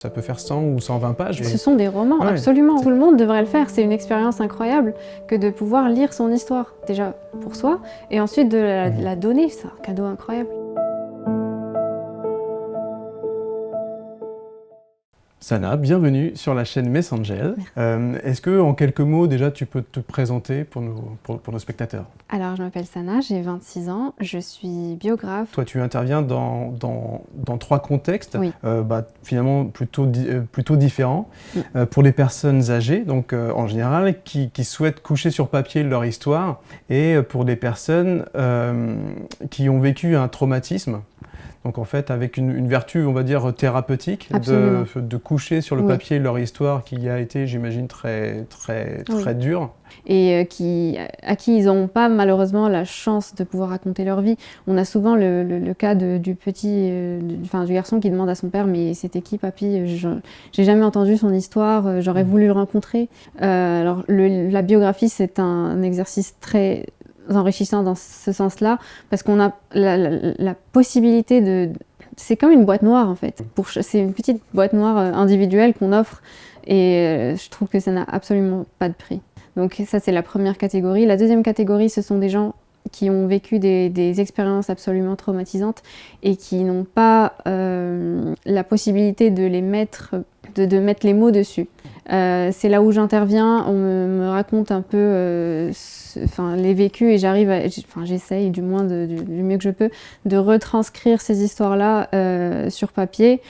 Ça peut faire 100 ou 120 pages. Ce sont des romans, Ouais. absolument. Tout le monde devrait le faire. C'est une expérience incroyable que de pouvoir lire son histoire. Déjà pour soi, et ensuite de la donner. C'est un cadeau incroyable. Sana, bienvenue sur la chaîne Messangel. Est-ce que, en quelques mots, déjà, tu peux te présenter pour nos spectateurs? Alors, je m'appelle Sana, j'ai 26 ans, je suis biographe. Toi, tu interviens dans 3 contextes, Oui. finalement plutôt différents. Pour les personnes âgées, donc en général, qui souhaitent coucher sur papier leur histoire, et pour les personnes qui ont vécu un traumatisme. Donc en fait, avec une vertu, on va dire, thérapeutique, de coucher sur le papier leur histoire qui a été, j'imagine, très dure. Et à qui ils n'ont pas malheureusement la chance de pouvoir raconter leur vie. On a souvent le cas du garçon qui demande à son père « mais c'était qui papy? J'ai jamais entendu son histoire, j'aurais voulu le rencontrer ». Alors la biographie, c'est un exercice très enrichissant dans ce sens-là, parce qu'on a la possibilité de... C'est comme une boîte noire en fait. C'est une petite boîte noire individuelle qu'on offre, et je trouve que ça n'a absolument pas de prix. Donc ça, c'est la première catégorie. La deuxième catégorie, ce sont des gens qui ont vécu des expériences absolument traumatisantes et qui n'ont pas la possibilité de les mettre, de mettre les mots dessus. C'est là où j'interviens, on me raconte un peu les vécus, et j'essaye du moins du mieux que je peux de retranscrire ces histoires-là sur papier.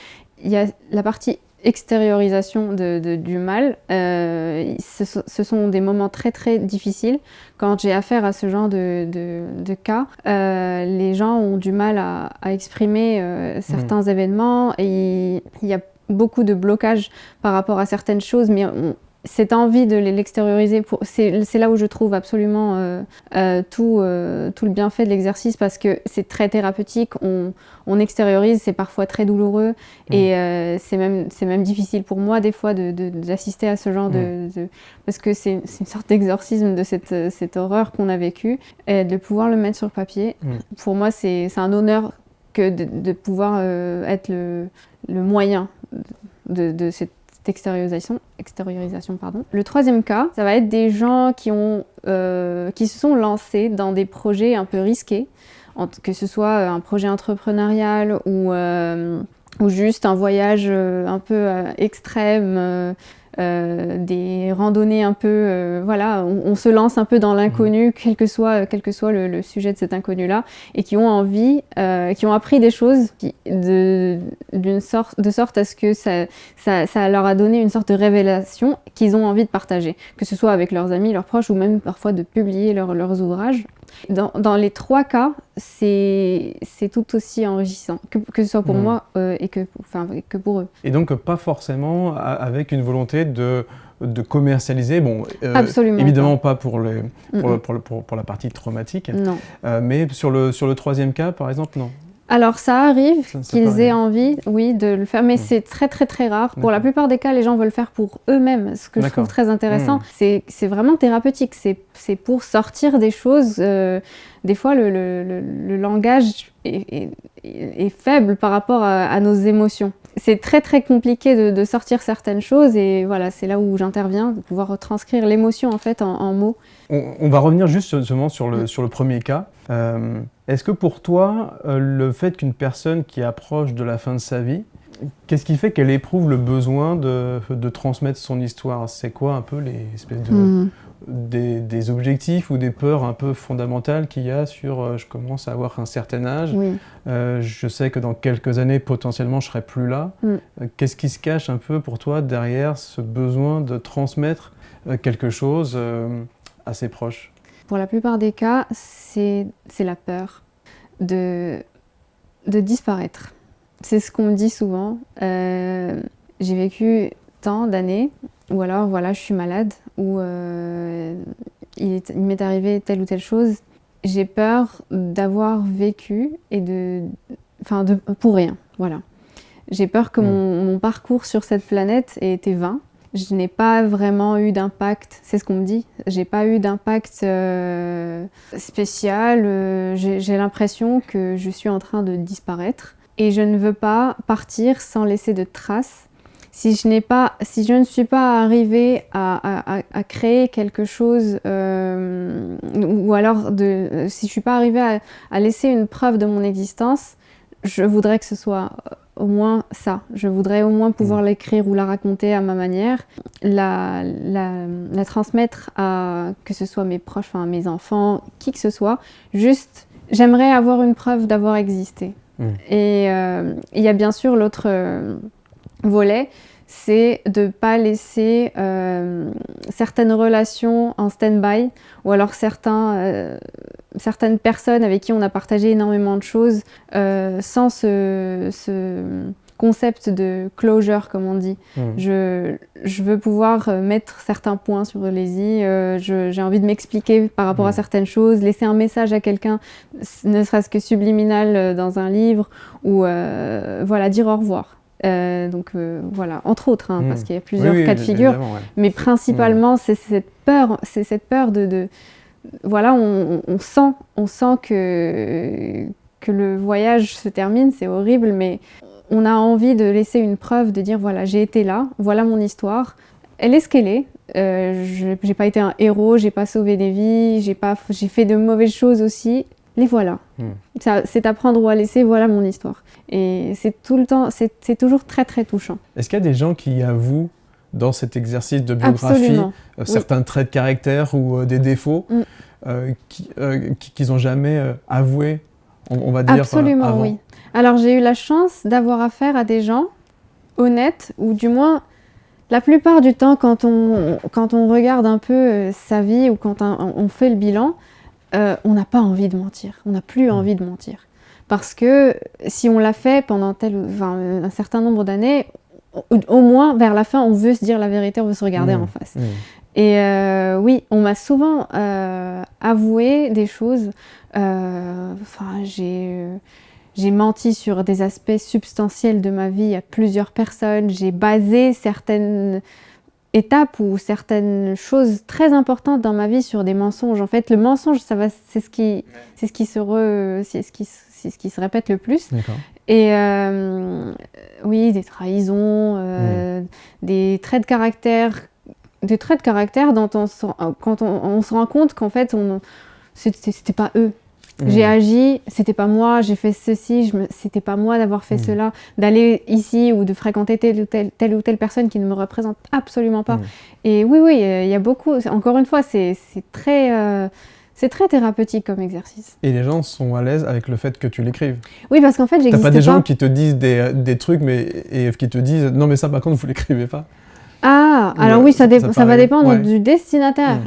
Il y a la partie extériorisation du mal. Ce sont des moments très très difficiles. Quand j'ai affaire à ce genre de cas, les gens ont du mal à exprimer certains événements, et il y a beaucoup de blocages par rapport à certaines choses, mais cette envie de l'extérioriser, c'est là où je trouve absolument tout le bienfait de l'exercice, parce que c'est très thérapeutique, on extériorise, c'est parfois très douloureux, et c'est même difficile pour moi des fois d'assister à ce genre parce que c'est une sorte d'exorcisme de cette horreur qu'on a vécue, et de pouvoir le mettre sur papier. Pour moi, c'est un honneur que de pouvoir être le moyen de cette extériorisation. Le troisième cas, ça va être des gens qui se sont lancés dans des projets un peu risqués, que ce soit un projet entrepreneurial ou juste un voyage un peu extrême, des randonnées un peu, voilà, on se lance un peu dans l'inconnu, quel que soit le sujet de cet inconnu-là, et qui ont envie, qui ont appris des choses de sorte à ce que ça leur a donné une sorte de révélation qu'ils ont envie de partager, que ce soit avec leurs amis, leurs proches, ou même parfois de publier leurs ouvrages. Dans les 3 cas, c'est tout aussi enrichissant, que ce soit pour moi et que pour eux. Et donc pas forcément avec une volonté de commercialiser, absolument évidemment pas pour la partie traumatique, non. Mais sur le troisième cas, par exemple, non. Alors ça arrive qu'ils aient envie, oui, de le faire, mais c'est très très très rare. Pour la plupart des cas, les gens veulent le faire pour eux-mêmes. Ce que je trouve très intéressant, c'est vraiment thérapeutique. C'est pour sortir des choses. Des fois, le langage est faible par rapport à nos émotions. C'est très très compliqué de sortir certaines choses, et voilà, c'est là où j'interviens, de pouvoir retranscrire l'émotion en fait en mots. On va revenir justement sur le premier cas. Est-ce que pour toi, le fait qu'une personne qui approche de la fin de sa vie, qu'est-ce qui fait qu'elle éprouve le besoin de transmettre son histoire? C'est quoi un peu les espèces des objectifs ou des peurs un peu fondamentales qu'il y a sur je commence à avoir un certain âge, je sais que dans quelques années potentiellement je serai plus là. Qu'est-ce qui se cache un peu pour toi derrière ce besoin de transmettre quelque chose à ses proches? Pour la plupart des cas, c'est la peur de disparaître. C'est ce qu'on me dit souvent. J'ai vécu tant d'années, ou alors voilà, je suis malade, ou il m'est arrivé telle ou telle chose. J'ai peur d'avoir vécu pour rien. Voilà. J'ai peur que mon parcours sur cette planète ait été vain. Je n'ai pas vraiment eu d'impact, c'est ce qu'on me dit. J'ai pas eu d'impact spécial. J'ai l'impression que je suis en train de disparaître. Et je ne veux pas partir sans laisser de traces. si je ne suis pas arrivée à créer quelque chose, ou alors si je suis pas arrivée à laisser une preuve de mon existence, je voudrais que ce soit au moins ça. Je voudrais au moins pouvoir l'écrire ou la raconter à ma manière, la transmettre à, que ce soit mes proches, enfin mes enfants, qui que ce soit. Juste, j'aimerais avoir une preuve d'avoir existé. Et il y a bien sûr l'autre volet, c'est de ne pas laisser certaines relations en stand-by, ou alors certaines personnes avec qui on a partagé énormément de choses sans ce concept de closure, comme on dit. Je veux pouvoir mettre certains points sur les i, j'ai envie de m'expliquer par rapport à certaines choses, laisser un message à quelqu'un, ne serait-ce que subliminal dans un livre, ou voilà, dire au revoir. Donc voilà, entre autres, hein, parce qu'il y a plusieurs cas de figure, mais principalement c'est cette peur de voilà, on sent que le voyage se termine, c'est horrible, mais on a envie de laisser une preuve, de dire voilà, j'ai été là, voilà mon histoire, elle est ce qu'elle est. J'ai pas été un héros, j'ai pas sauvé des vies, j'ai fait de mauvaises choses aussi. Les voilà. C'est à prendre ou à laisser, voilà mon histoire. Et c'est tout le temps, c'est toujours très très touchant. Est-ce qu'il y a des gens qui avouent dans cet exercice de biographie certains traits de caractère ou des défauts qu'ils n'ont jamais avoués, on va dire, absolument, avant? Oui. Alors j'ai eu la chance d'avoir affaire à des gens honnêtes, ou du moins la plupart du temps quand on regarde un peu sa vie, ou quand on fait le bilan, on n'a pas envie de mentir, on n'a plus envie de mentir. Parce que si on l'a fait pendant un certain nombre d'années, au moins vers la fin, on veut se dire la vérité, on veut se regarder en face. Et oui, on m'a souvent avoué des choses. J'ai menti sur des aspects substantiels de ma vie à plusieurs personnes. J'ai basé certaines étapes ou certaines choses très importantes dans ma vie sur des mensonges. En fait, le mensonge, c'est ce qui se répète le plus. Et oui, des trahisons, des traits de caractère dont quand on se rend compte qu'en fait, c'était pas eux. J'ai agi, c'était pas moi, j'ai fait ceci, c'était pas moi d'avoir fait cela, d'aller ici ou de fréquenter telle ou telle personne qui ne me représente absolument pas. Et oui, il y a beaucoup, encore une fois, c'est très thérapeutique comme exercice. Et les gens sont à l'aise avec le fait que tu l'écrives? Oui, parce qu'en fait, j'existe pas. T'as pas des gens qui te disent des trucs et qui te disent « Non, mais ça, par contre, vous l'écrivez pas ». Ah, alors oui, ça va dépendre du destinataire.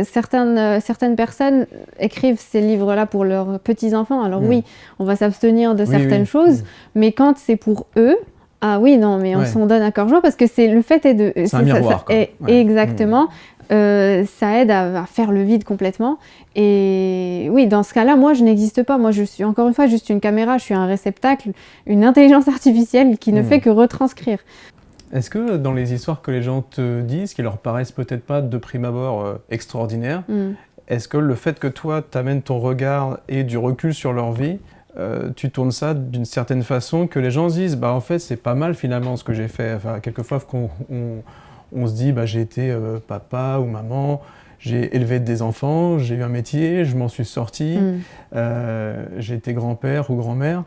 Certaines personnes écrivent ces livres-là pour leurs petits-enfants. Alors oui, on va s'abstenir de certaines choses, mais quand c'est pour eux, ah oui, non, mais on s'en donne à cœur joie, parce que le fait est de... C'est un miroir, quoi. Exactement. Ça aide à faire le vide complètement. Et oui, dans ce cas-là, moi, je n'existe pas. Moi, je suis encore une fois juste une caméra, je suis un réceptacle, une intelligence artificielle qui ne fait que retranscrire. Est-ce que dans les histoires que les gens te disent, qui leur paraissent peut-être pas de prime abord extraordinaires, est-ce que le fait que toi, t'amènes ton regard et du recul sur leur vie, tu tournes ça d'une certaine façon que les gens se disent « Bah en fait, c'est pas mal finalement ce que j'ai fait ». Enfin, quelquefois, on se dit « Bah j'ai été papa ou maman ». J'ai élevé des enfants, j'ai eu un métier, je m'en suis sorti, j'ai été grand-père ou grand-mère.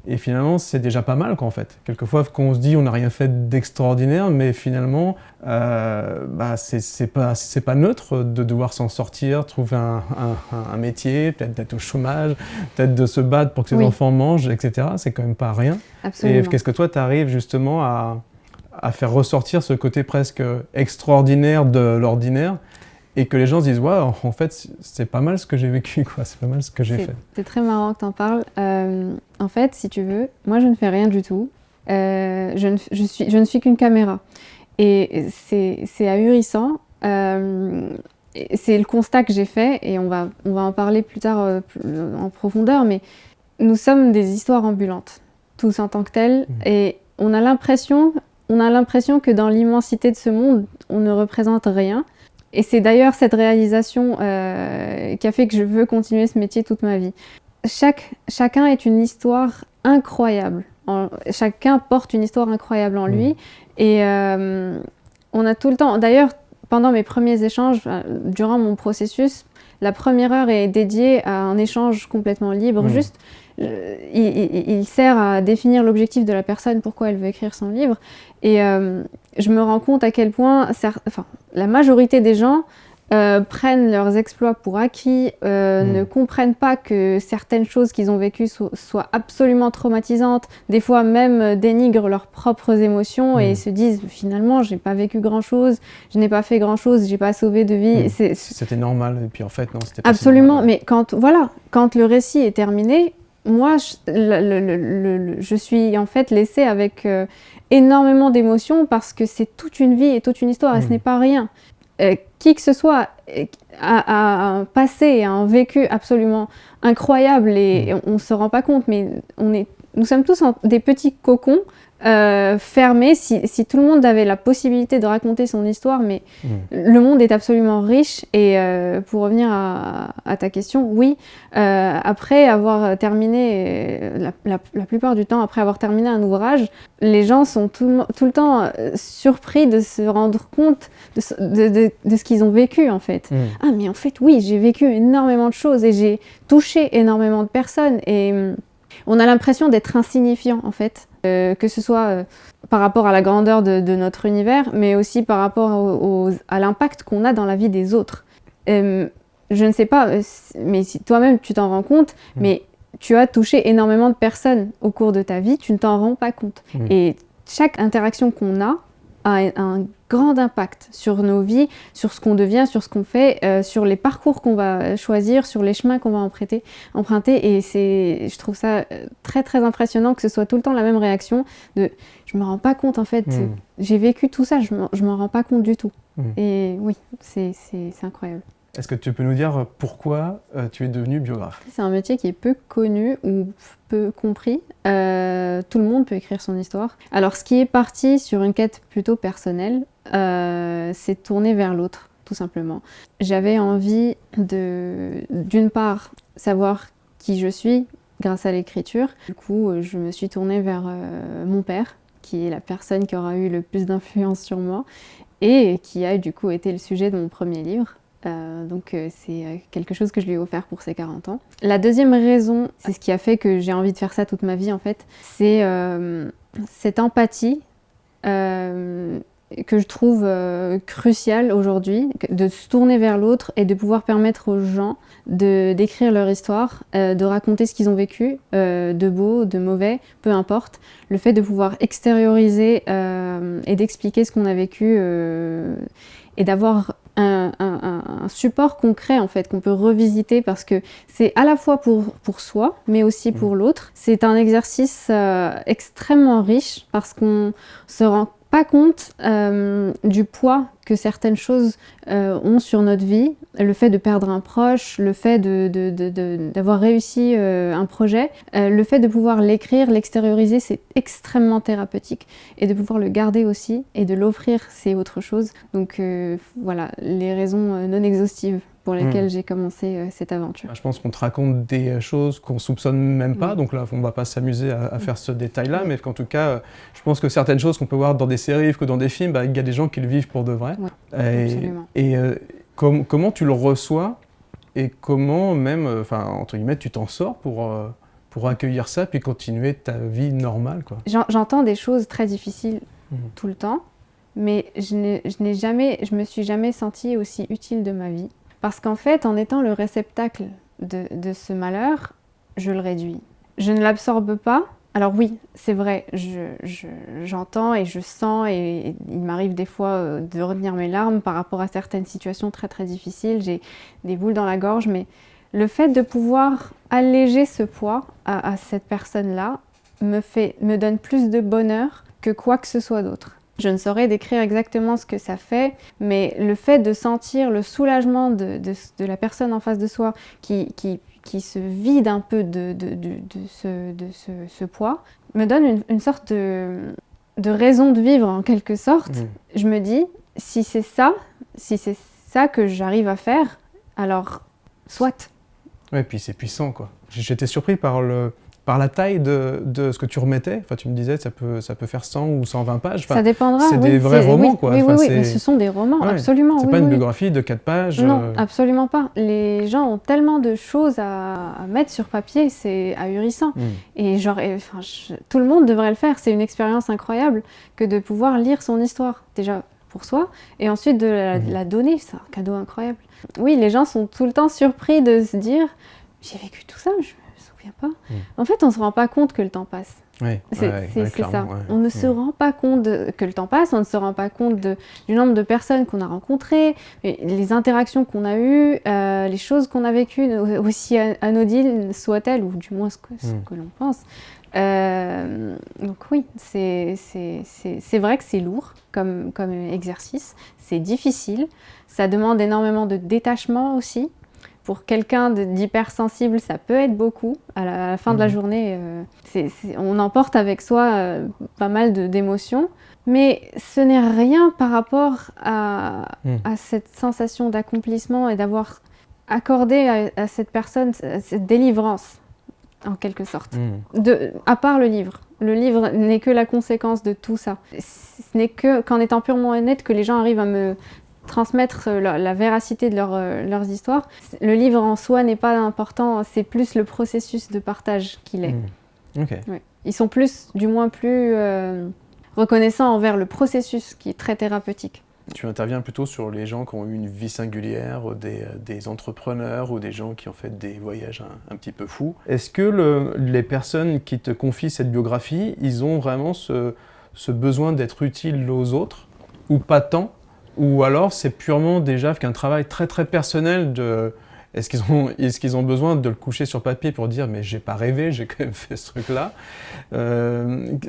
Et finalement, c'est déjà pas mal, quoi, en fait. Quelquefois, quand on se dit on n'a rien fait d'extraordinaire, mais finalement, c'est pas neutre de devoir s'en sortir, trouver un métier, peut-être d'être au chômage, peut-être de se battre pour que ses enfants mangent, etc. C'est quand même pas rien. Absolument. Et qu'est-ce que toi, tu arrives justement à faire ressortir ce côté presque extraordinaire de l'ordinaire, et que les gens se disent « Ouais, en fait, c'est pas mal ce que j'ai vécu, quoi. C'est pas mal ce que j'ai fait. » C'est très marrant que tu en parles. En fait, si tu veux, moi, je ne fais rien du tout. Je ne suis qu'une caméra. Et c'est ahurissant. C'est le constat que j'ai fait, et on va en parler plus tard en profondeur, mais nous sommes des histoires ambulantes, tous en tant que tels, et on a l'impression que dans l'immensité de ce monde, on ne représente rien. Et c'est d'ailleurs cette réalisation qui a fait que je veux continuer ce métier toute ma vie. Chacun est une histoire incroyable. chacun porte une histoire incroyable en lui. Et on a tout le temps... D'ailleurs, pendant mes premiers échanges, durant mon processus, la première heure est dédiée à un échange complètement libre. Juste, il sert à définir l'objectif de la personne, pourquoi elle veut écrire son livre. Et je me rends compte à quel point la majorité des gens prennent leurs exploits pour acquis, ne comprennent pas que certaines choses qu'ils ont vécues soient absolument traumatisantes, des fois même dénigrent leurs propres émotions et se disent finalement j'ai pas vécu grand chose, je n'ai pas fait grand chose, j'ai pas sauvé de vie. C'était normal et puis en fait non, c'était pas absolument, si normal. Mais quand le récit est terminé, moi je suis en fait laissée avec énormément d'émotions parce que c'est toute une vie et toute une histoire et ce n'est pas rien. Qui que ce soit a un passé et un vécu absolument incroyable et on ne se rend pas compte, mais nous sommes tous des petits cocons fermés. Si tout le monde avait la possibilité de raconter son histoire, mais le monde est absolument riche. Et pour revenir à ta question, oui, après avoir terminé, la plupart du temps, après avoir terminé un ouvrage, les gens sont tout le temps surpris de se rendre compte de ce qu'ils ont vécu en fait. Ah mais en fait oui, j'ai vécu énormément de choses et j'ai touché énormément de personnes et on a l'impression d'être insignifiant en fait, que ce soit par rapport à la grandeur de notre univers, mais aussi par rapport à l'impact qu'on a dans la vie des autres. Je ne sais pas, mais si toi-même tu t'en rends compte, mais tu as touché énormément de personnes au cours de ta vie, tu ne t'en rends pas compte. Et chaque interaction qu'on a un grand impact sur nos vies, sur ce qu'on devient, sur ce qu'on fait, sur les parcours qu'on va choisir, sur les chemins qu'on va emprunter. Et je trouve ça très très impressionnant que ce soit tout le temps la même réaction de « je me rends pas compte en fait, j'ai vécu tout ça, je m'en rends pas compte du tout ». Et oui, c'est incroyable. Est-ce que tu peux nous dire pourquoi tu es devenue biographe? C'est un métier qui est peu connu ou peu compris. Tout le monde peut écrire son histoire. Alors, ce qui est parti sur une quête plutôt personnelle, c'est tourner vers l'autre, tout simplement. J'avais envie d'une part, savoir qui je suis grâce à l'écriture. Du coup, je me suis tournée vers mon père, qui est la personne qui aura eu le plus d'influence sur moi et qui a du coup été le sujet de mon premier livre. Donc c'est quelque chose que je lui ai offert pour ses 40 ans. La deuxième raison, c'est ce qui a fait que j'ai envie de faire ça toute ma vie en fait, c'est cette empathie que je trouve cruciale aujourd'hui, de se tourner vers l'autre et de pouvoir permettre aux gens d'écrire leur histoire, de raconter ce qu'ils ont vécu, de beau, de mauvais, peu importe. Le fait de pouvoir extérioriser et d'expliquer ce qu'on a vécu et d'avoir un support concret en fait qu'on peut revisiter parce que c'est à la fois pour soi mais aussi pour l'autre. C'est un exercice extrêmement riche parce qu'on se rend pas compte du poids que certaines choses ont sur notre vie. Le fait de perdre un proche, le fait d'avoir réussi un projet, le fait de pouvoir l'écrire, l'extérioriser, c'est extrêmement thérapeutique. Et de pouvoir le garder aussi et de l'offrir, c'est autre chose. Donc voilà, les raisons non exhaustives pour lesquelles j'ai commencé cette aventure. Je pense qu'on te raconte des choses qu'on soupçonne même pas, donc là on va pas s'amuser à faire ce détail-là, mais qu'en tout cas, je pense que certaines choses qu'on peut voir dans des séries ou dans des films, il y a des gens qui le vivent pour de vrai. Et comment tu le reçois et comment même, entre guillemets, tu t'en sors pour accueillir ça puis continuer ta vie normale, quoi. J'entends des choses très difficiles tout le temps, mais je me suis jamais sentie aussi utile de ma vie. Parce qu'en fait, en étant le réceptacle de ce malheur, je le réduis. Je ne l'absorbe pas. Alors oui, c'est vrai, j'entends et je sens et il m'arrive des fois de retenir mes larmes par rapport à certaines situations très très difficiles. J'ai des boules dans la gorge, mais le fait de pouvoir alléger ce poids à cette personne-là me donne plus de bonheur que quoi que ce soit d'autre. Je ne saurais décrire exactement ce que ça fait, mais le fait de sentir le soulagement de la personne en face de soi qui se vide un peu de ce poids me donne une sorte de raison de vivre en quelque sorte. Je me dis, si c'est ça que j'arrive à faire, alors soit. Ouais, puis c'est puissant, quoi. J'étais surpris par par la taille de ce que tu remettais? Enfin, tu me disais, ça peut faire 100 ou 120 pages. Enfin, ça dépendra. C'est des vrais romans, quoi. Oui, Enfin, mais ce sont des romans, ouais, absolument. C'est pas une biographie de 4 pages. Non, absolument pas. Les gens ont tellement de choses à mettre sur papier, c'est ahurissant. Et genre, tout le monde devrait le faire. C'est une expérience incroyable que de pouvoir lire son histoire, déjà pour soi, et ensuite de la donner. C'est un cadeau incroyable. Oui, les gens sont tout le temps surpris de se dire « j'ai vécu tout ça, je me souviens pas ». En fait, on se rend pas compte que le temps passe. Oui, c'est ça. On ne se rend pas compte que le temps passe, on ne se rend pas compte du nombre de personnes qu'on a rencontrées, les interactions qu'on a eues, les choses qu'on a vécues, aussi anodines soient-elles, ou du moins ce que l'on pense. Donc oui, c'est vrai que c'est lourd comme exercice, c'est difficile, ça demande énormément de détachement aussi. Pour quelqu'un d'hypersensible, ça peut être beaucoup. À la fin de la journée, on emporte avec soi pas mal d'émotions. Mais ce n'est rien par rapport à cette sensation d'accomplissement et d'avoir accordé à cette personne cette délivrance, en quelque sorte. À part le livre. Le livre n'est que la conséquence de tout ça. Ce n'est qu'en étant purement honnête que les gens arrivent à me transmettre la véracité de leurs histoires. Le livre en soi n'est pas important, c'est plus le processus de partage qu'il est. Okay. Ouais. Ils sont du moins plus reconnaissants envers le processus qui est très thérapeutique. Tu interviens plutôt sur les gens qui ont eu une vie singulière, des entrepreneurs ou des gens qui ont fait des voyages un petit peu fous. Est-ce que les personnes qui te confient cette biographie, ils ont vraiment ce besoin d'être utiles aux autres ou pas tant? Ou alors c'est purement déjà qu'un travail très très personnel de... Est-ce qu'ils ont besoin de le coucher sur papier pour dire « mais j'ai pas rêvé, j'ai quand même fait ce truc-là »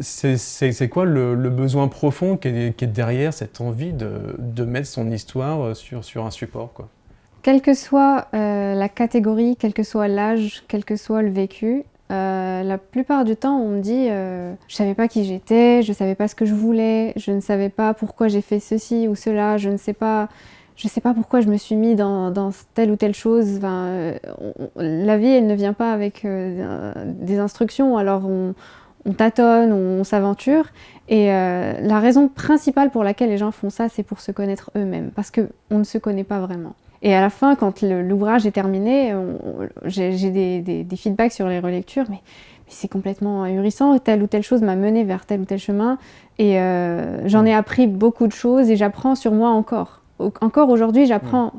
C'est quoi le besoin profond qui est derrière cette envie de mettre son histoire sur un support, quoi? Quelle que soit la catégorie, quel que soit l'âge, quel que soit le vécu, la plupart du temps, on me dit je savais pas qui j'étais, je savais pas ce que je voulais, je ne savais pas pourquoi j'ai fait ceci ou cela, je sais pas pourquoi je me suis mis dans telle ou telle chose. Enfin, la vie, elle ne vient pas avec des instructions, alors on tâtonne, on s'aventure. Et la raison principale pour laquelle les gens font ça, c'est pour se connaître eux-mêmes, parce qu'on ne se connaît pas vraiment. Et à la fin, quand l'ouvrage est terminé, j'ai des feedbacks sur les relectures, mais c'est complètement ahurissant, telle ou telle chose m'a mené vers tel ou tel chemin, et j'en ai appris beaucoup de choses, et j'apprends sur moi encore. Encore aujourd'hui, j'apprends.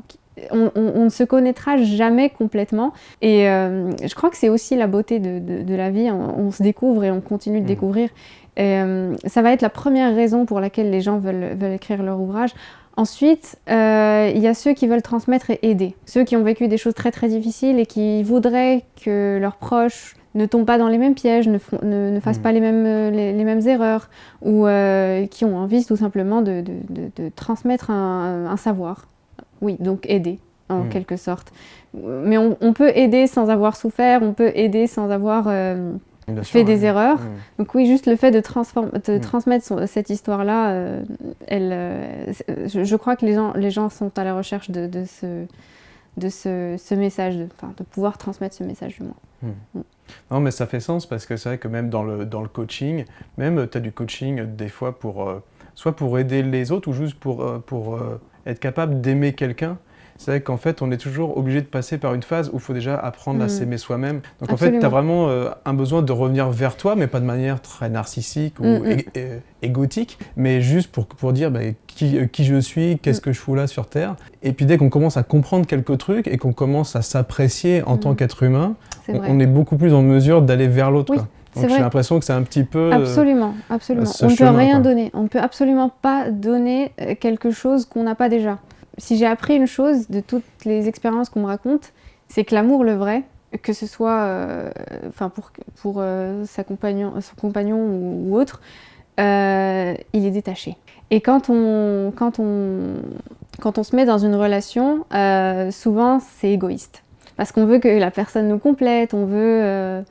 On ne se connaîtra jamais complètement, et je crois que c'est aussi la beauté de la vie, on se découvre et on continue de découvrir. Et, ça va être la première raison pour laquelle les gens veulent écrire leur ouvrage. Ensuite, il y a ceux qui veulent transmettre et aider. Ceux qui ont vécu des choses très très difficiles et qui voudraient que leurs proches ne tombent pas dans les mêmes pièges, ne fassent pas les mêmes erreurs, ou qui ont envie tout simplement de transmettre un savoir. Oui, donc aider, en quelque sorte. Mais on peut aider sans avoir souffert, on peut aider sans avoir... fait des erreurs. Donc oui, juste le fait de transmettre cette histoire-là, je crois que les gens sont à la recherche de ce message, de pouvoir transmettre ce message du moins. Non, mais ça fait sens parce que c'est vrai que même dans le coaching, même tu as du coaching des fois soit pour aider les autres ou juste pour être capable d'aimer quelqu'un. C'est vrai qu'en fait, on est toujours obligé de passer par une phase où il faut déjà apprendre à s'aimer soi-même. Donc Absolument. En fait, tu as vraiment un besoin de revenir vers toi, mais pas de manière très narcissique ou égotique, mais juste pour dire qui je suis, qu'est-ce que je fous là sur Terre. Et puis dès qu'on commence à comprendre quelques trucs et qu'on commence à s'apprécier en tant qu'être humain, on est beaucoup plus en mesure d'aller vers l'autre. Oui. Donc j'ai l'impression que c'est un petit peu... Absolument, absolument. On ne peut rien donner. On ne peut absolument pas donner quelque chose qu'on n'a pas déjà. Si j'ai appris une chose de toutes les expériences qu'on me raconte, c'est que l'amour, le vrai, que ce soit pour son compagnon ou autre, il est détaché. Et quand on se met dans une relation, souvent c'est égoïste. Parce qu'on veut que la personne nous complète, on veut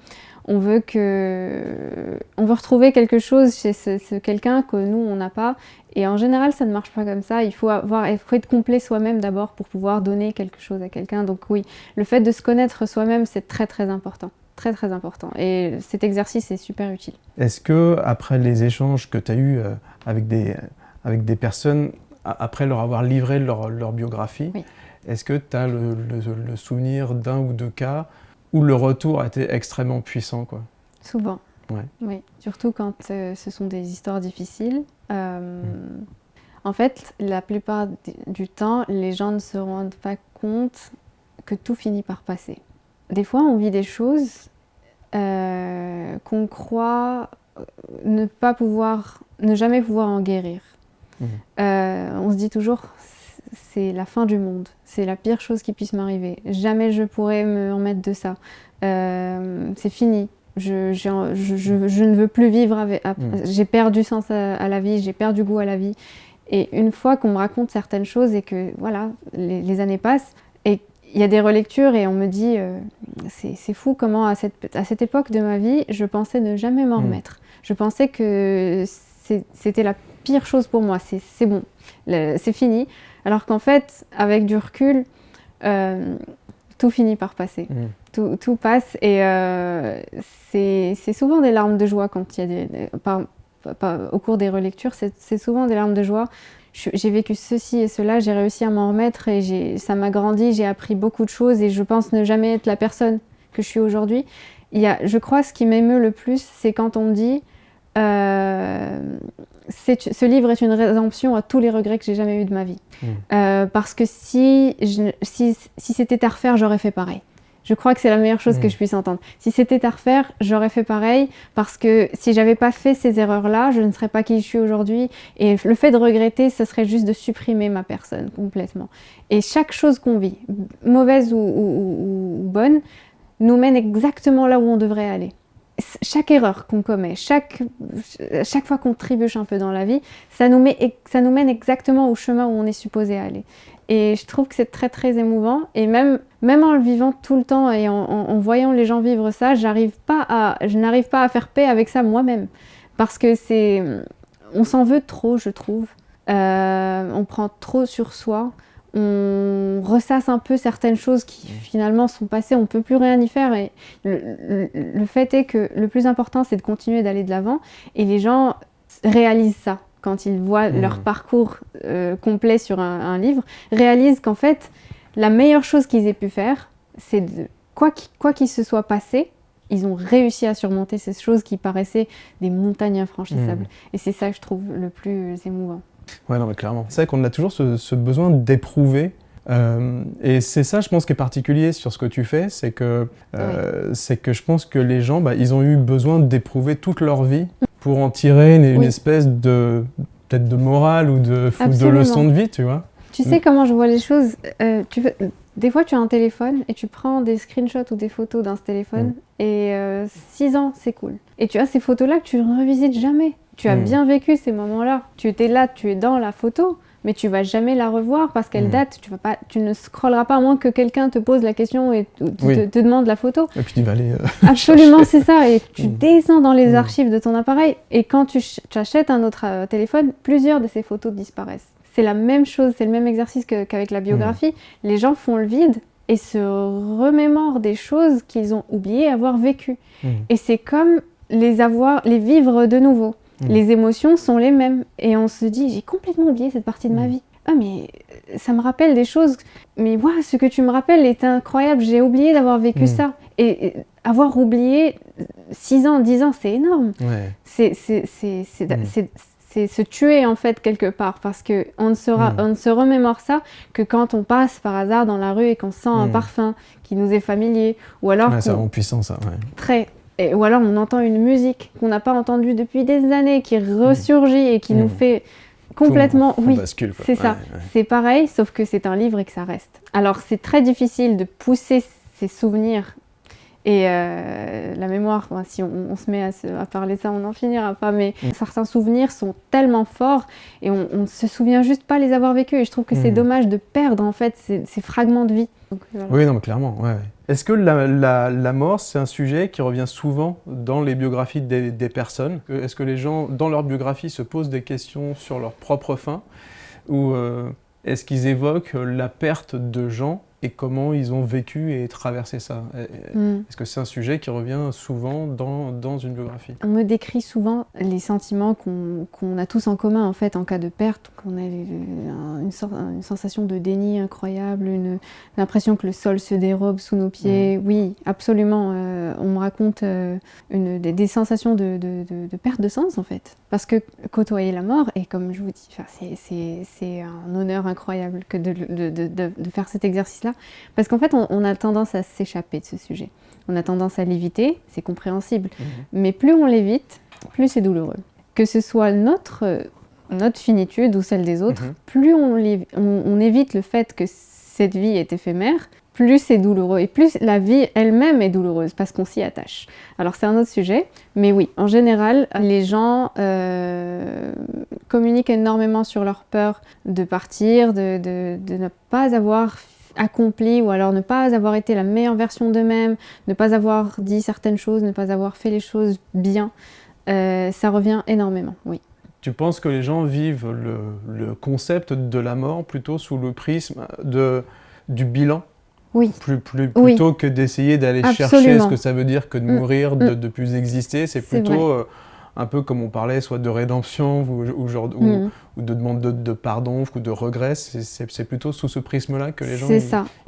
retrouver quelque chose chez ce quelqu'un que nous, on n'a pas. Et en général, ça ne marche pas comme ça. Il faut être complet soi-même d'abord pour pouvoir donner quelque chose à quelqu'un. Donc oui, le fait de se connaître soi-même, c'est très très important. très très important. Et cet exercice est super utile. Est-ce que après les échanges que tu as eus avec des personnes, après leur avoir livré leur biographie, Oui. est-ce que tu as le souvenir d'un ou deux cas où le retour a été extrêmement puissant, quoi? Souvent. Ouais. Oui, surtout quand ce sont des histoires difficiles. En fait, la plupart du temps, les gens ne se rendent pas compte que tout finit par passer. Des fois, on vit des choses qu'on croit ne jamais pouvoir en guérir. On se dit toujours, c'est la fin du monde, c'est la pire chose qui puisse m'arriver. Jamais je pourrais me remettre de ça. C'est fini. Je ne veux plus vivre avec. J'ai perdu sens à la vie, j'ai perdu goût à la vie. Et une fois qu'on me raconte certaines choses et que voilà, les années passent, et il y a des relectures et on me dit c'est fou comment à cette époque de ma vie, je pensais ne jamais m'en remettre. Je pensais que c'était la pire chose pour moi, c'est bon, c'est fini. Alors qu'en fait, avec du recul, tout finit par passer. Tout passe et c'est souvent des larmes de joie quand il y a au cours des relectures, c'est souvent des larmes de joie. J'ai vécu ceci et cela, j'ai réussi à m'en remettre et ça m'a grandi, j'ai appris beaucoup de choses et je pense ne jamais être la personne que je suis aujourd'hui. Je crois ce qui m'émeut le plus, c'est quand on me dit ce livre est une rédemption à tous les regrets que j'ai jamais eus de ma vie. Parce que si c'était à refaire, j'aurais fait pareil. Je crois que c'est la meilleure chose que je puisse entendre. Si c'était à refaire, j'aurais fait pareil parce que si j'avais pas fait ces erreurs-là, je ne serais pas qui je suis aujourd'hui. Et le fait de regretter, ce serait juste de supprimer ma personne complètement. Et chaque chose qu'on vit, mauvaise ou bonne, nous mène exactement là où on devrait aller. Chaque erreur qu'on commet, chaque fois qu'on trébuche un peu dans la vie, ça nous mène exactement au chemin où on est supposé aller. Et je trouve que c'est très très émouvant. Et même en le vivant tout le temps et en voyant les gens vivre ça, je n'arrive pas à faire paix avec ça moi-même. Parce que on s'en veut trop, je trouve. On prend trop sur soi. On ressasse un peu certaines choses qui finalement sont passées, on ne peut plus rien y faire. Et le fait est que le plus important, c'est de continuer d'aller de l'avant. Et les gens réalisent ça. Quand ils voient leur parcours complet sur un livre, réalisent qu'en fait, la meilleure chose qu'ils aient pu faire, c'est quoi qu'il se soit passé, ils ont réussi à surmonter ces choses qui paraissaient des montagnes infranchissables. Et c'est ça que je trouve le plus émouvant. Ouais, non, mais clairement. C'est vrai qu'on a toujours ce besoin d'éprouver. Et c'est ça, je pense, qui est particulier sur ce que tu fais, c'est que je pense que les gens, ils ont eu besoin d'éprouver toute leur vie pour en tirer une espèce de peut-être de morale ou de leçon de vie, tu vois. Tu sais comment je vois les choses des fois, tu as un téléphone et tu prends des screenshots ou des photos dans ce téléphone et 6 ans, c'est cool. Et tu as ces photos-là que tu ne revisites jamais. Tu as bien vécu ces moments-là. Tu étais là, tu es dans la photo, mais tu vas jamais la revoir parce qu'elle date. Tu ne scrolleras pas à moins que quelqu'un te pose la question et te demande la photo. Et puis tu vas aller absolument, c'est ça. Et tu descends dans les archives de ton appareil. Et quand tu achètes un autre téléphone, plusieurs de ces photos disparaissent. C'est la même chose, c'est le même exercice qu'avec la biographie. Les gens font le vide et se remémorent des choses qu'ils ont oublié avoir vécues. Et c'est comme les vivre de nouveau. Les émotions sont les mêmes. Et on se dit, j'ai complètement oublié cette partie de ma vie. Ah mais ça me rappelle des choses. Mais moi, ce que tu me rappelles est incroyable. J'ai oublié d'avoir vécu ça. Et avoir oublié 6 ans, 10 ans, c'est énorme. C'est se tuer en fait quelque part. Parce qu'on ne se remémore ça que quand on passe par hasard dans la rue et qu'on sent un parfum qui nous est familier. Ou alors ça rend puissant ça. Très. Ou alors on entend une musique qu'on n'a pas entendue depuis des années, qui ressurgit et qui nous fait complètement... on bascule, c'est ça. C'est pareil, sauf que c'est un livre et que ça reste. Alors c'est très difficile de pousser ces souvenirs et la mémoire, si on se met à parler de ça, on n'en finira pas, mais certains souvenirs sont tellement forts et on ne se souvient juste pas les avoir vécus. Et je trouve que c'est dommage de perdre en fait ces fragments de vie. Donc, voilà. Oui, non, mais clairement, ouais. Est-ce que la mort, c'est un sujet qui revient souvent dans les biographies des personnes? Est-ce que les gens, dans leur biographie, se posent des questions sur leur propre fin? Ou est-ce qu'ils évoquent la perte de gens et comment ils ont vécu et traversé ça. Est-ce que c'est un sujet qui revient souvent dans une biographie? On me décrit souvent les sentiments qu'on a tous en commun en fait en cas de perte, qu'on a une sensation de déni incroyable, l'impression que le sol se dérobe sous nos pieds. Oui, absolument. On me raconte des sensations de perte de sens en fait. Parce que côtoyer la mort, et comme je vous dis, c'est un honneur incroyable que de faire cet exercice-là, parce qu'en fait on a tendance à s'échapper de ce sujet. On a tendance à l'éviter, c'est compréhensible. Mais plus on l'évite, plus c'est douloureux. Que ce soit notre finitude ou celle des autres, plus on évite le fait que cette vie est éphémère, plus c'est douloureux. Et plus la vie elle-même est douloureuse, parce qu'on s'y attache. Alors c'est un autre sujet, mais oui, en général, les gens communiquent énormément sur leur peur de partir, de ne pas avoir accompli ou alors ne pas avoir été la meilleure version d'eux-mêmes, ne pas avoir dit certaines choses, ne pas avoir fait les choses bien, ça revient énormément, oui. Tu penses que les gens vivent le concept de la mort plutôt sous le prisme du bilan? Oui. Plutôt que d'essayer d'aller chercher ce que ça veut dire que de mourir, de plus exister, c'est plutôt un peu comme on parlait, soit de rédemption ou de demande de pardon ou de regret, c'est plutôt sous ce prisme-là que les gens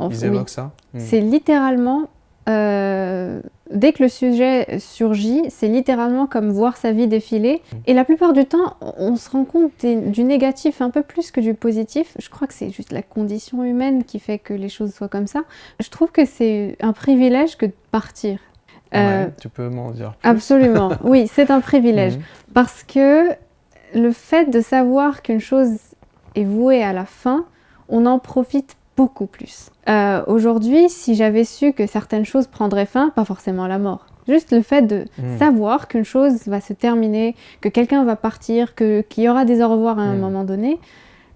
ils évoquent ça. C'est littéralement, dès que le sujet surgit, c'est littéralement comme voir sa vie défiler. Et la plupart du temps, on se rend compte du négatif un peu plus que du positif. Je crois que c'est juste la condition humaine qui fait que les choses soient comme ça. Je trouve que c'est un privilège que de partir. Tu peux m'en dire plus? Absolument, oui, c'est un privilège. Parce que le fait de savoir qu'une chose est vouée à la fin, on en profite beaucoup plus. Aujourd'hui, si j'avais su que certaines choses prendraient fin, pas forcément la mort, juste le fait de savoir qu'une chose va se terminer, que quelqu'un va partir, qu'il y aura des au revoir à un moment donné,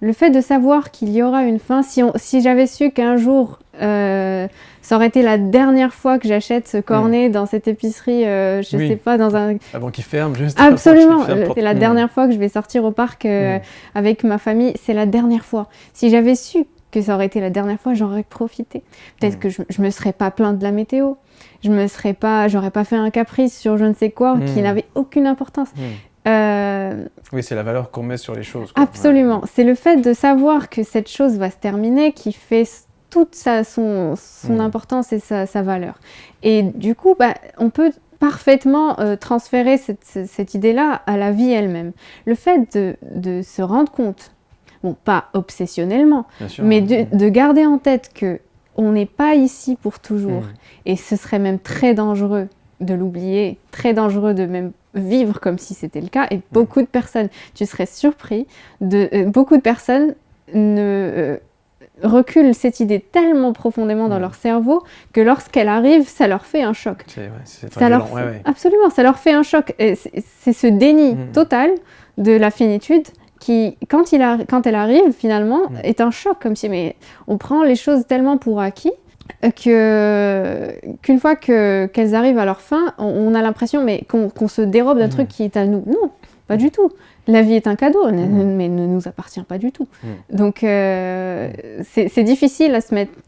le fait de savoir qu'il y aura une fin, si j'avais su qu'un jour ça aurait été la dernière fois que j'achète ce cornet dans cette épicerie, sais pas, dans un... Avant qu'il ferme, juste. Absolument, c'est la dernière fois que je vais sortir au parc avec ma famille, c'est la dernière fois. Si j'avais su que ça aurait été la dernière fois, j'en aurais profité. Peut-être que je me serais pas plainte de la météo, j'aurais pas fait un caprice sur je ne sais quoi qui n'avait aucune importance. Oui, c'est la valeur qu'on met sur les choses. Absolument. C'est le fait de savoir que cette chose va se terminer qui fait toute son importance et sa valeur. Et du coup, on peut parfaitement transférer cette idée-là à la vie elle-même. Le fait de se rendre compte, bon, pas obsessionnellement, mais de garder en tête qu'on n'est pas ici pour toujours. Et ce serait même très dangereux de l'oublier, très dangereux de même vivre comme si c'était le cas. Et beaucoup de personnes, tu serais surpris, beaucoup de personnes reculent cette idée tellement profondément dans leur cerveau que lorsqu'elle arrive, ça leur fait un choc. C'est très violent. Absolument, ça leur fait un choc. C'est ce déni total de la finitude qui, quand elle arrive, finalement, est un choc. Comme si on prend les choses tellement pour acquis qu'une fois qu'elles arrivent à leur fin, on a l'impression qu'on se dérobe d'un truc qui est à nous. Non, pas du tout. La vie est un cadeau, mais ne nous appartient pas du tout. Donc, c'est difficile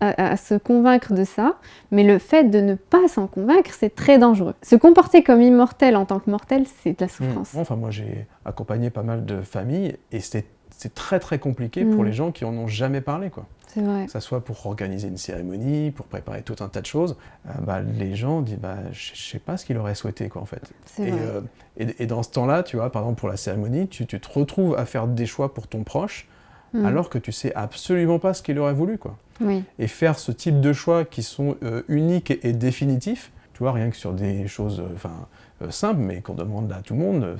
à se convaincre de ça, mais le fait de ne pas s'en convaincre, c'est très dangereux. Se comporter comme immortel en tant que mortel, c'est de la souffrance. Enfin, moi, j'ai accompagné pas mal de familles et c'est très très compliqué pour les gens qui en ont jamais parlé, quoi. C'est vrai. Que ça soit pour organiser une cérémonie, pour préparer tout un tas de choses, les gens disent je sais pas ce qu'il aurait souhaité, quoi, en fait. Et dans ce temps-là, tu vois, par exemple pour la cérémonie, tu te retrouves à faire des choix pour ton proche, alors que tu sais absolument pas ce qu'il aurait voulu, quoi. Et faire ce type de choix qui sont uniques et définitifs, tu vois, rien que sur des choses simples, mais qu'on demande à tout le monde,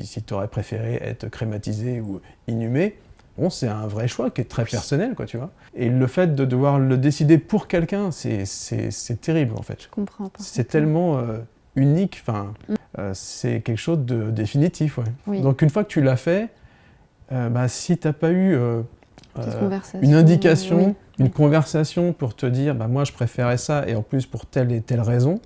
si tu aurais préféré être crématisé ou inhumé, bon, c'est un vrai choix qui est très personnel, quoi, tu vois. Et le fait de devoir le décider pour quelqu'un, c'est terrible, en fait. Je comprends pas. C'est tellement unique, c'est quelque chose de définitif, Donc une fois que tu l'as fait, si t'as pas eu une indication, une conversation pour te dire, moi je préférais ça, et en plus pour telle et telle raison,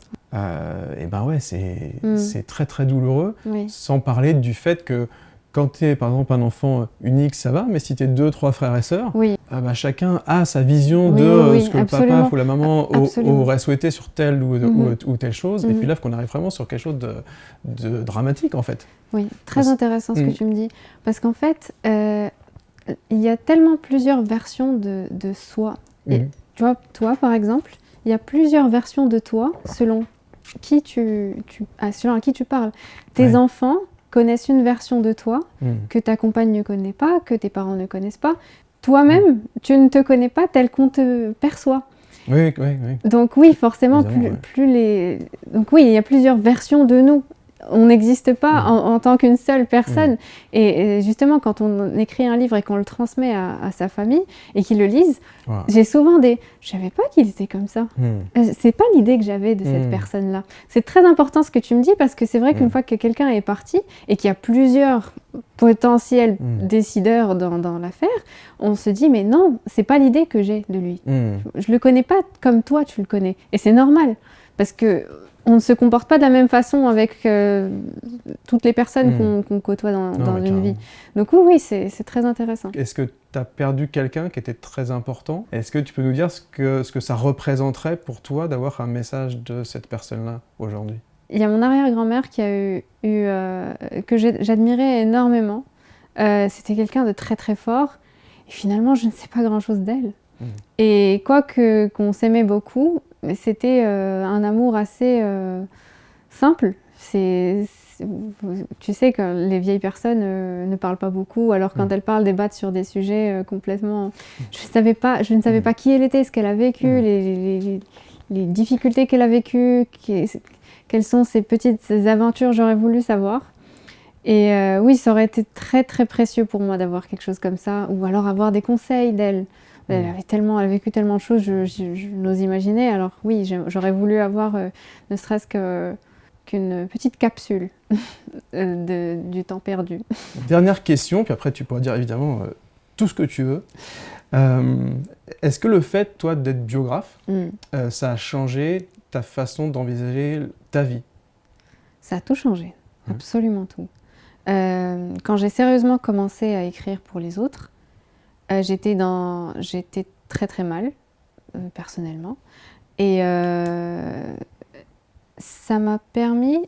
c'est très très douloureux, sans parler du fait que quand tu es par exemple un enfant unique, ça va, mais si tu es 2, 3 frères et sœurs, Oui, chacun a sa vision oui, de oui, oui, ce que le absolument. papa ou la maman Absolument. aurait souhaité sur telle ou telle chose. Et puis là, qu'on arrive vraiment sur quelque chose de dramatique en fait. Oui, très intéressant ce que Mm. tu me dis. Parce qu'en fait, il y a tellement plusieurs versions de soi. Et Mhm. tu vois, toi par exemple, il y a plusieurs versions de toi selon selon à qui tu parles. Tes Ouais. enfants connaissent une version de toi Mhm. que ta compagne ne connaît pas, que tes parents ne connaissent pas. Toi-même, tu ne te connais pas tel qu'on te perçoit. Oui, oui, oui. Donc oui, forcément, Évidemment, Donc oui, il y a plusieurs versions de nous. On n'existe pas en tant qu'une seule personne. Et justement, quand on écrit un livre et qu'on le transmet à sa famille et qu'ils le lisent, Voilà. j'ai souvent des... Je savais pas qu'il était comme ça. C'est pas l'idée que j'avais de cette personne-là. C'est très important ce que tu me dis parce que c'est vrai qu'une fois que quelqu'un est parti et qu'il y a plusieurs potentiels décideurs dans l'affaire, on se dit mais non, c'est pas l'idée que j'ai de lui. Je le connais pas comme toi tu le connais. Et c'est normal parce que on ne se comporte pas de la même façon avec toutes les personnes qu'on côtoie dans une vie. Donc oui, c'est très intéressant. Est-ce que tu as perdu quelqu'un qui était très important? Est-ce que tu peux nous dire ce que ça représenterait pour toi d'avoir un message de cette personne-là aujourd'hui? Il y a mon arrière-grand-mère qui a que j'admirais énormément. C'était quelqu'un de très très fort. Et finalement, je ne sais pas grand-chose d'elle. Et quoique qu'on s'aimait beaucoup, c'était un amour assez simple. Tu sais que les vieilles personnes ne parlent pas beaucoup, alors quand elles parlent, débattent sur des sujets complètement... Je ne savais pas qui elle était, ce qu'elle a vécu, les difficultés qu'elle a vécues, quelles sont ces petites aventures, j'aurais voulu savoir. Et oui, ça aurait été très très précieux pour moi d'avoir quelque chose comme ça, ou alors avoir des conseils d'elle. Elle a vécu tellement de choses, je n'ose imaginer. Alors oui, j'aurais voulu avoir ne serait-ce qu'une petite capsule du temps perdu. Dernière question, puis après tu pourras dire évidemment tout ce que tu veux. Est-ce que le fait, toi, d'être biographe, ça a changé ta façon d'envisager ta vie? Ça a tout changé, absolument tout. Quand j'ai sérieusement commencé à écrire pour les autres, j'étais très très mal, personnellement. Et ça m'a permis,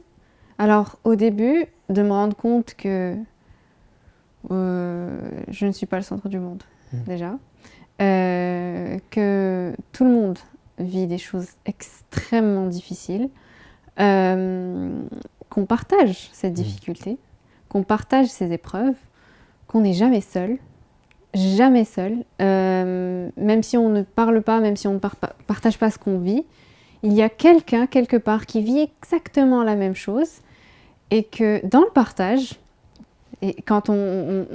alors au début, de me rendre compte que je ne suis pas le centre du monde, déjà. Que tout le monde vit des choses extrêmement difficiles, qu'on partage cette difficulté, qu'on partage ces épreuves, qu'on n'est jamais seul. Jamais seul, même si on ne parle pas, même si on ne partage pas ce qu'on vit, il y a quelqu'un quelque part qui vit exactement la même chose et que dans le partage, et quand on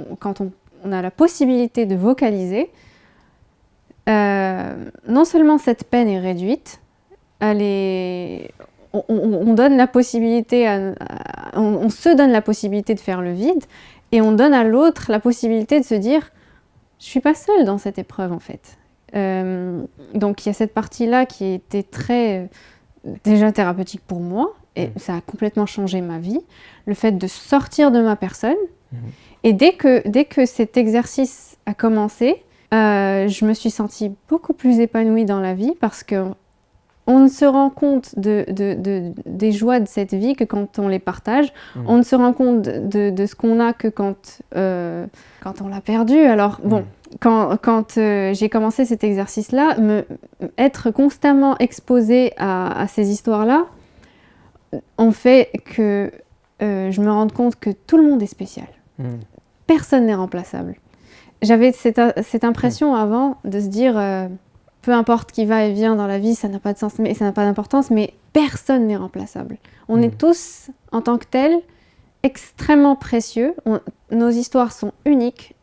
a la possibilité de vocaliser, non seulement cette peine est réduite, on donne la possibilité, on se donne la possibilité de faire le vide et on donne à l'autre la possibilité de se dire je suis pas seule dans cette épreuve en fait. Donc il y a cette partie-là qui était très déjà thérapeutique pour moi et ça a complètement changé ma vie. Le fait de sortir de ma personne et dès que cet exercice a commencé, je me suis sentie beaucoup plus épanouie dans la vie parce que on ne se rend compte des joies de cette vie que quand on les partage. On ne se rend compte de ce qu'on a que quand on l'a perdu. Alors bon, quand j'ai commencé cet exercice-là, être constamment exposée à ces histoires-là, ont fait que je me rende compte que tout le monde est spécial. Personne n'est remplaçable. J'avais cette impression avant de se dire... peu importe qui va et vient dans la vie, ça n'a pas de sens, mais ça n'a pas d'importance, mais personne n'est remplaçable. On est tous, en tant que tels, extrêmement précieux. Nos histoires sont uniques,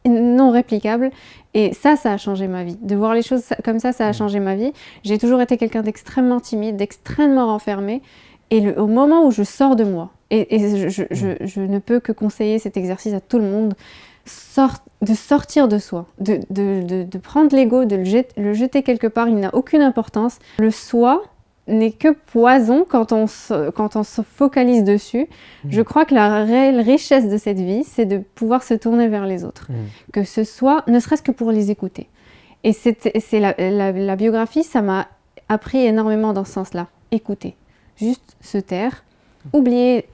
non réplicables, et ça a changé ma vie. De voir les choses comme ça a changé ma vie. J'ai toujours été quelqu'un d'extrêmement timide, d'extrêmement renfermé, et au moment où je sors de moi, et je ne peux que conseiller cet exercice à tout le monde, de sortir de soi, de prendre l'ego, de le jeter quelque part, il n'a aucune importance. Le soi n'est que poison quand on se focalise dessus. Je crois que la réelle richesse de cette vie, c'est de pouvoir se tourner vers les autres, que ce soit, ne serait-ce que pour les écouter. Et la biographie, ça m'a appris énormément dans ce sens-là. Écouter, juste se taire, oublier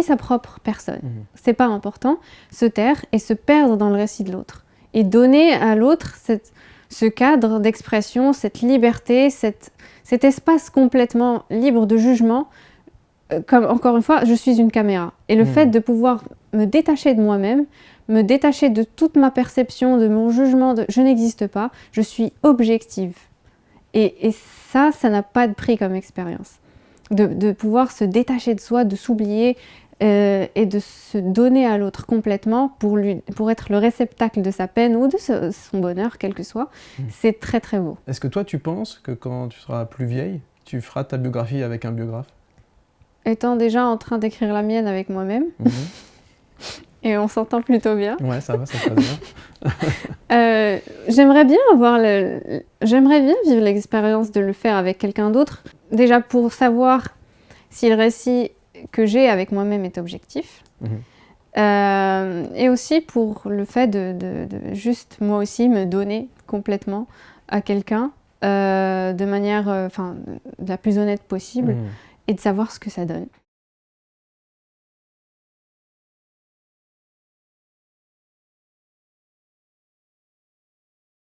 sa propre personne. C'est pas important, se taire et se perdre dans le récit de l'autre. Et donner à l'autre ce cadre d'expression, cette liberté, cet espace complètement libre de jugement. Comme, encore une fois, je suis une caméra. Et le fait de pouvoir me détacher de moi-même, me détacher de toute ma perception, de mon jugement, je n'existe pas, je suis objective. Et ça n'a pas de prix comme expérience. De pouvoir se détacher de soi, de s'oublier et de se donner à l'autre complètement pour être le réceptacle de sa peine ou de son bonheur, quel que soit, c'est très très beau. Est-ce que toi tu penses que quand tu seras plus vieille, tu feras ta biographie avec un biographe? Étant déjà en train d'écrire la mienne avec moi-même, et on s'entend plutôt bien. Ouais, ça va, ça se passe bien. J'aimerais bien vivre l'expérience de le faire avec quelqu'un d'autre. Déjà pour savoir si le récit que j'ai avec moi-même est objectif. Et aussi pour le fait de juste moi aussi me donner complètement à quelqu'un de manière de la plus honnête possible et de savoir ce que ça donne.